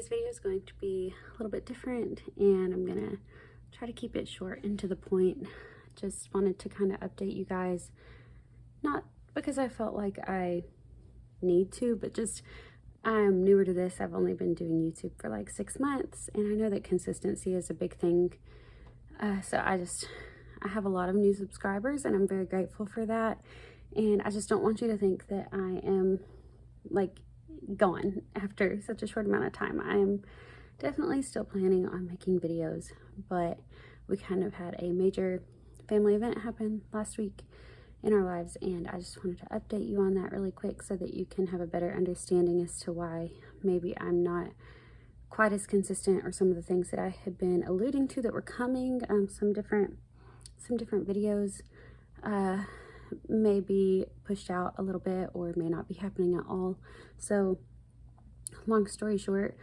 video is going to be a little bit different, and I'm gonna try to keep it short and to the point. Just wanted to kind of update you guys, not because I felt like I need to, but just I'm newer to this. I've only been doing YouTube for like 6 months, and I know that consistency is a big thing. So I have a lot of new subscribers, and I'm very grateful for that. And I just don't want you to think that I am like gone after such a short amount of time. I am definitely still planning on making videos, but we kind of had a major family event happen last week in our lives, and I just wanted to update you on that really quick so that you can have a better understanding as to why maybe I'm not quite as consistent, or some of the things that I had been alluding to that were coming. Some different videos may be pushed out a little bit or may not be happening at all. So long story short,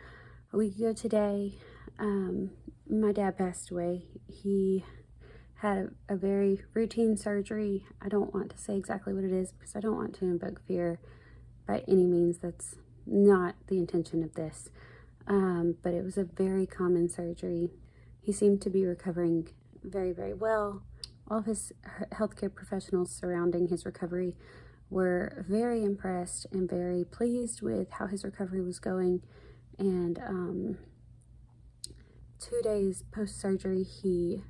a week ago today, my dad passed away. He had a very routine surgery. I don't want to say exactly what it is because I don't want to invoke fear by any means. That's not the intention of this. But it was a very common surgery. He seemed to be recovering very, very well. All of his healthcare professionals surrounding his recovery were very impressed and very pleased with how his recovery was going. And 2 days post-surgery, he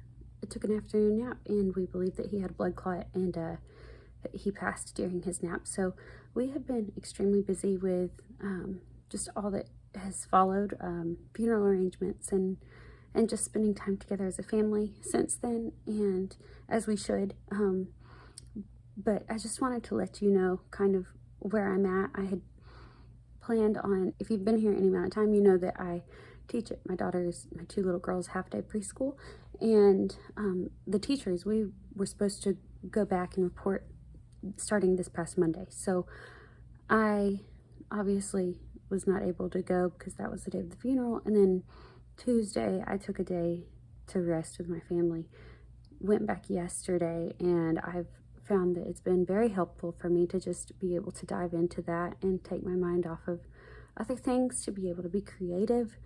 took an afternoon nap, and we believe that he had a blood clot, and he passed during his nap. So we have been extremely busy with just all that has followed, funeral arrangements and just spending time together as a family since then, and as we should. But I just wanted to let you know kind of where I'm at. I had planned on, if you've been here any amount of time, you know that I teach at my 2 little girls' half-day preschool, and the teachers, we were supposed to go back and report starting this past Monday. So I obviously was not able to go because that was the day of the funeral. And then Tuesday, I took a day to rest with my family. Went back yesterday, and I've found that it's been very helpful for me to just be able to dive into that and take my mind off of other things, to be able to be creative,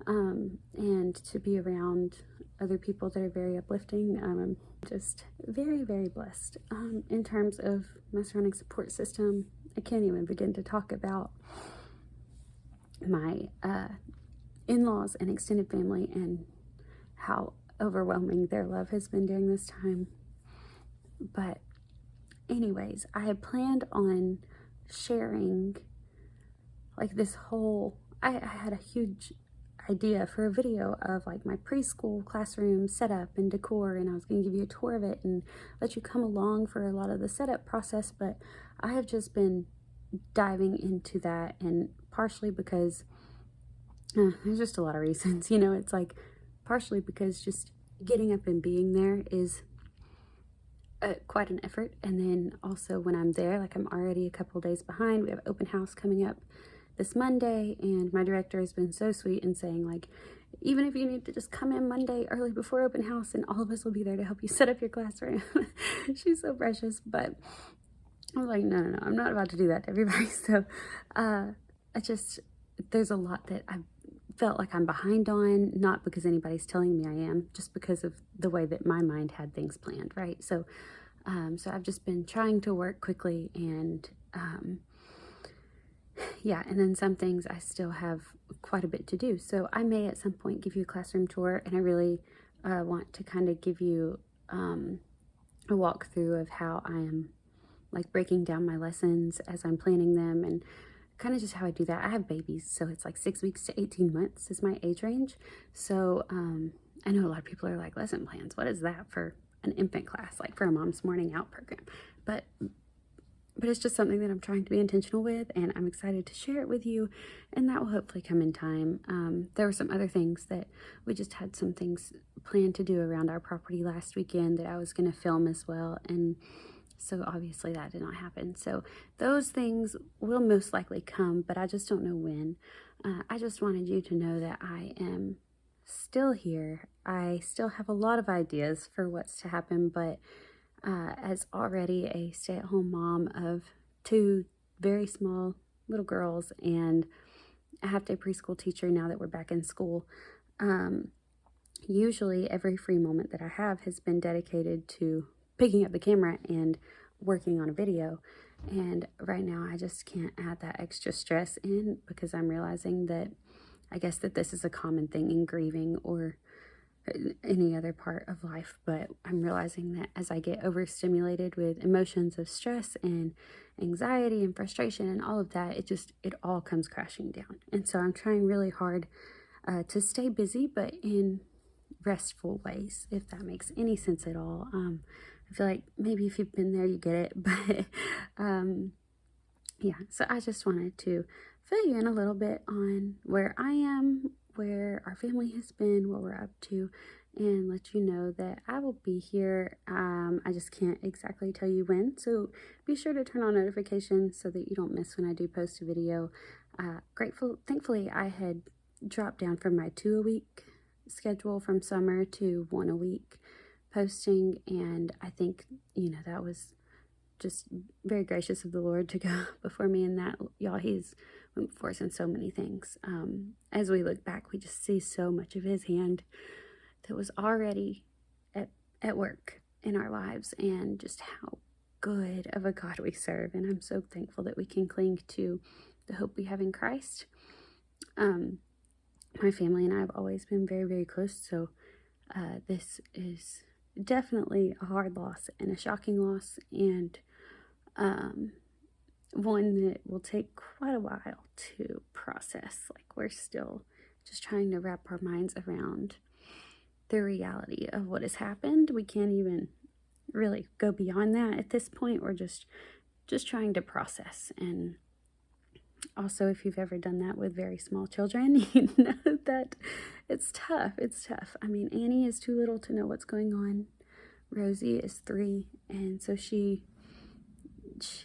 and to be around other people that are very uplifting. I'm just very, very blessed. In terms of my surrounding support system, I can't even begin to talk about my in-laws and extended family and how overwhelming their love has been during this time. But anyways, I had planned on sharing like this whole, I had a huge idea for a video of like my preschool classroom setup and decor, and I was going to give you a tour of it and let you come along for a lot of the setup process. But I have just been diving into that, and partially because there's just a lot of reasons, you know. It's like partially because just getting up and being there is quite an effort, and then also when I'm there, like I'm already a couple days behind. We have open house coming up this Monday, and my director has been so sweet in saying, like, even if you need to just come in Monday early before open house, and all of us will be there to help you set up your classroom. She's so precious. But I was like, no, I'm not about to do that to everybody. So there's a lot that I felt like I'm behind on, not because anybody's telling me I am, just because of the way that my mind had things planned, right? So I've just been trying to work quickly, and yeah, and then some things I still have quite a bit to do. So I may at some point give you a classroom tour, and I really want to kind of give you a walkthrough of how I am like breaking down my lessons as I'm planning them, and kind of just how I do that. I have babies, so it's like 6 weeks to 18 months is my age range. So I know a lot of people are like, lesson plans, what is that for an infant class, like for a mom's morning out program? But it's just something that I'm trying to be intentional with, and I'm excited to share it with you, and that will hopefully come in time. There were some other things that we just had some things planned to do around our property last weekend that I was going to film as well, and so obviously that did not happen. So those things will most likely come, but I just don't know when. I just wanted you to know that I am still here. I still have a lot of ideas for what's to happen, but as already a stay-at-home mom of 2 very small little girls, and a half-day preschool teacher now that we're back in school. Usually every free moment that I have has been dedicated to picking up the camera and working on a video. And right now I just can't add that extra stress in, because I'm realizing that I guess that this is a common thing in grieving or any other part of life, but I'm realizing that as I get overstimulated with emotions of stress and anxiety and frustration and all of that, it all comes crashing down. And so I'm trying really hard to stay busy, but in restful ways, if that makes any sense at all. I feel like maybe if you've been there, you get it, but yeah, so I just wanted to fill you in a little bit on where I am, where our family has been, what we're up to, and let you know that I will be here. I just can't exactly tell you when, so be sure to turn on notifications so that you don't miss when I do post a video. Thankfully, I had dropped down from my 2 a week schedule from summer to 1 a week posting, and I think, you know, that was just very gracious of the Lord to go before me in that. Y'all, he's went before us in so many things. As we look back, we just see so much of his hand that was already at work in our lives, and just how good of a God we serve. And I'm so thankful that we can cling to the hope we have in Christ. My family and I have always been very, very close, so this is definitely a hard loss and a shocking loss, and one that will take quite a while to process. Like, we're still just trying to wrap our minds around the reality of what has happened. We can't even really go beyond that at this point. We're just trying to process. And also, if you've ever done that with very small children, you know that it's tough. It's tough. I mean, Annie is too little to know what's going on. Rosie is 3, and so she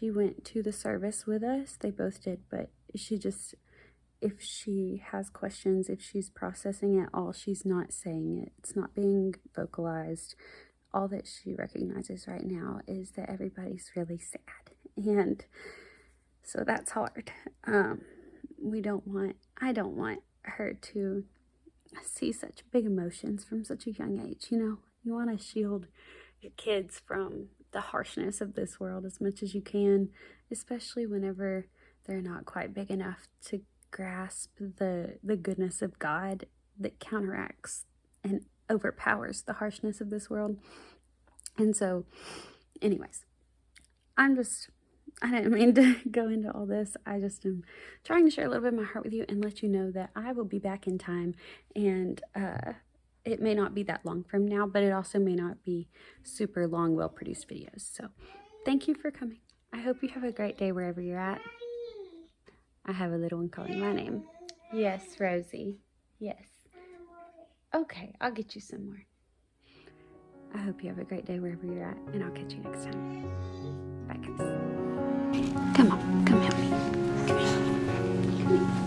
went to the service with us. They both did, but if she has questions, if she's processing it all, she's not saying it. It's not being vocalized. All that she recognizes right now is that everybody's really sad, and so that's hard. I don't want her to see such big emotions from such a young age. You know, you want to shield your kids from the harshness of this world as much as you can, especially whenever they're not quite big enough to grasp the goodness of God that counteracts and overpowers the harshness of this world. And so, anyways, I didn't mean to go into all this. I just am trying to share a little bit of my heart with you and let you know that I will be back in time, and it may not be that long from now, but it also may not be super long, well-produced videos. So thank you for coming. I hope you have a great day wherever you're at. I have a little one calling my name. Yes, Rosie. Yes. Okay, I'll get you some more. I hope you have a great day wherever you're at, and I'll catch you next time. Bye, guys. Come on, come help me. Come here. Come here.